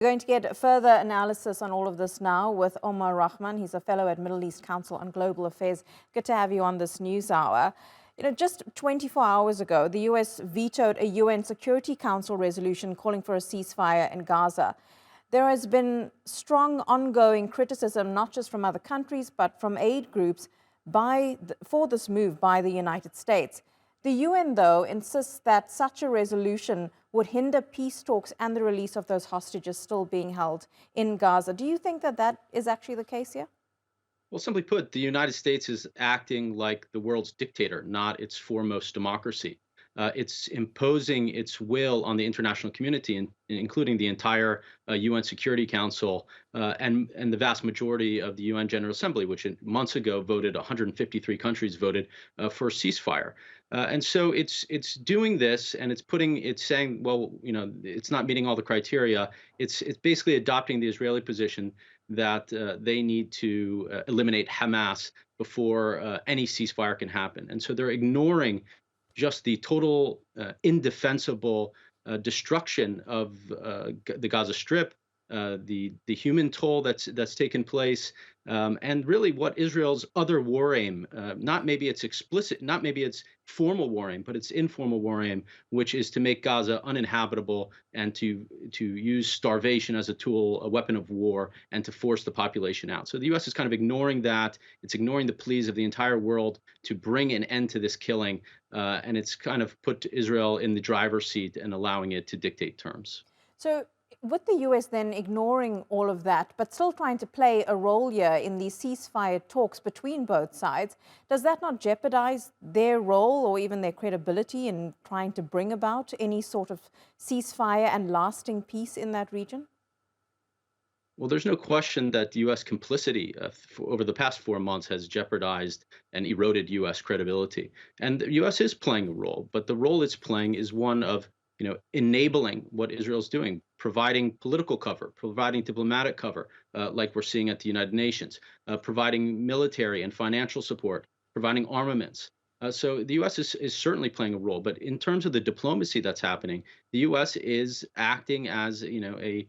We're going to get further analysis on all of this now with Omar Rahman. He's a fellow at Middle East Council on Global Affairs. Good to have you on this news hour. Just 24 hours ago, the U.S. vetoed a UN Security Council resolution calling for a ceasefire in Gaza. There has been strong ongoing criticism, not just from other countries, but from aid groups for this move by the United States. The UN, though, insists that such a resolution would hinder peace talks and the release of those hostages still being held in Gaza. Do you think that that is actually the case here? Well, simply put, the United States is acting like the world's dictator, not its foremost democracy. It's imposing its will on the international community, including the entire UN Security Council and the vast majority of the UN General Assembly, which months ago voted, 153 countries voted for a ceasefire. And so it's doing this, and it's saying, well, it's not meeting all the criteria. It's basically adopting the Israeli position that they need to eliminate Hamas before any ceasefire can happen. And so they're ignoring just the total indefensible destruction of the Gaza Strip, the human toll that's taken place, and really what Israel's other war aim, not maybe its explicit, not maybe its formal war aim, but its informal war aim, which is to make Gaza uninhabitable and to use starvation as a tool, a weapon of war, and to force the population out. So the U.S. is kind of ignoring that. It's ignoring the pleas of the entire world to bring an end to this killing, and it's kind of put Israel in the driver's seat and allowing it to dictate terms. So with the U.S. then ignoring all of that, but still trying to play a role here in these ceasefire talks between both sides, does that not jeopardize their role or even their credibility in trying to bring about any sort of ceasefire and lasting peace in that region? Well, there's no question that the U.S. complicity over the past 4 months has jeopardized and eroded U.S. credibility. And the U.S. is playing a role, but the role it's playing is one of enabling what Israel's doing, providing political cover, providing diplomatic cover, like we're seeing at the United Nations, providing military and financial support, providing armaments. So the U.S. is certainly playing a role, but in terms of the diplomacy that's happening, the U.S. is acting as a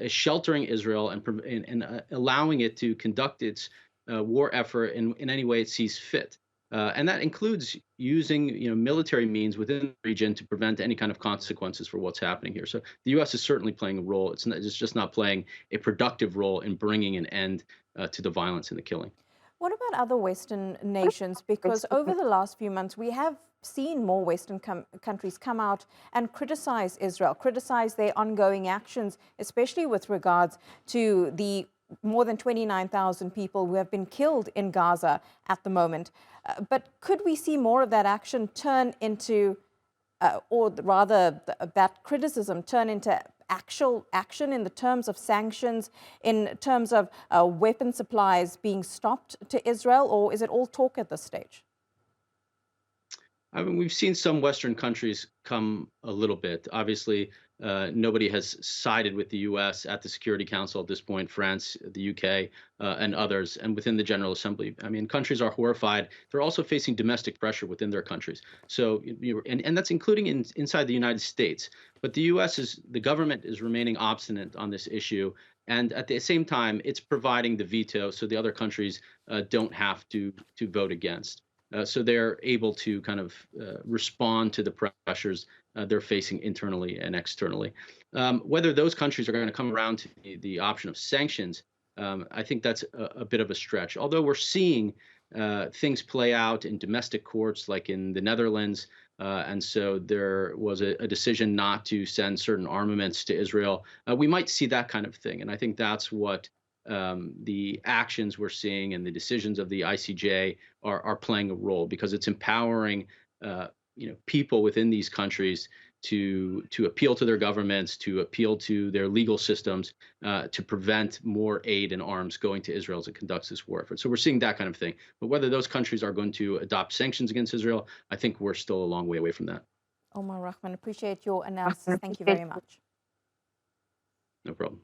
sheltering Israel and allowing it to conduct its war effort in any way it sees fit. And that includes using military means within the region to prevent any kind of consequences for what's happening here. So the U.S. is certainly playing a role. It's just not playing a productive role in bringing an end to the violence and the killing. What about other Western nations? Because over the last few months, we have seen more Western countries come out and criticize Israel, criticize their ongoing actions, especially with regards to the more than 29,000 people who have been killed in Gaza at the moment. But could we see more of that action turn into, or rather that criticism turn into actual action in the terms of sanctions, in terms of weapon supplies being stopped to Israel, or is it all talk at this stage? I mean, we've seen some Western countries come a little bit. Obviously, nobody has sided with the U.S. at the Security Council at this point, France, the U.K., and others, and within the General Assembly. I mean, countries are horrified. They're also facing domestic pressure within their countries. So, and that's including inside the United States. But the the government is remaining obstinate on this issue. And at the same time, it's providing the veto so the other countries don't have to vote against. So they're able to kind of respond to the pressures they're facing internally and externally. Whether those countries are going to come around to the option of sanctions, I think that's a bit of a stretch. Although we're seeing things play out in domestic courts, like in the Netherlands, and so there was a decision not to send certain armaments to Israel. We might see that kind of thing, and I think that's what the actions we're seeing and the decisions of the ICJ are playing a role, because it's empowering people within these countries to appeal to their governments, to appeal to their legal systems, to prevent more aid and arms going to Israel as it conducts this war effort. So we're seeing that kind of thing. But whether those countries are going to adopt sanctions against Israel, I think we're still a long way away from that. Omar Rahman, appreciate your analysis. Thank you very much. No problem.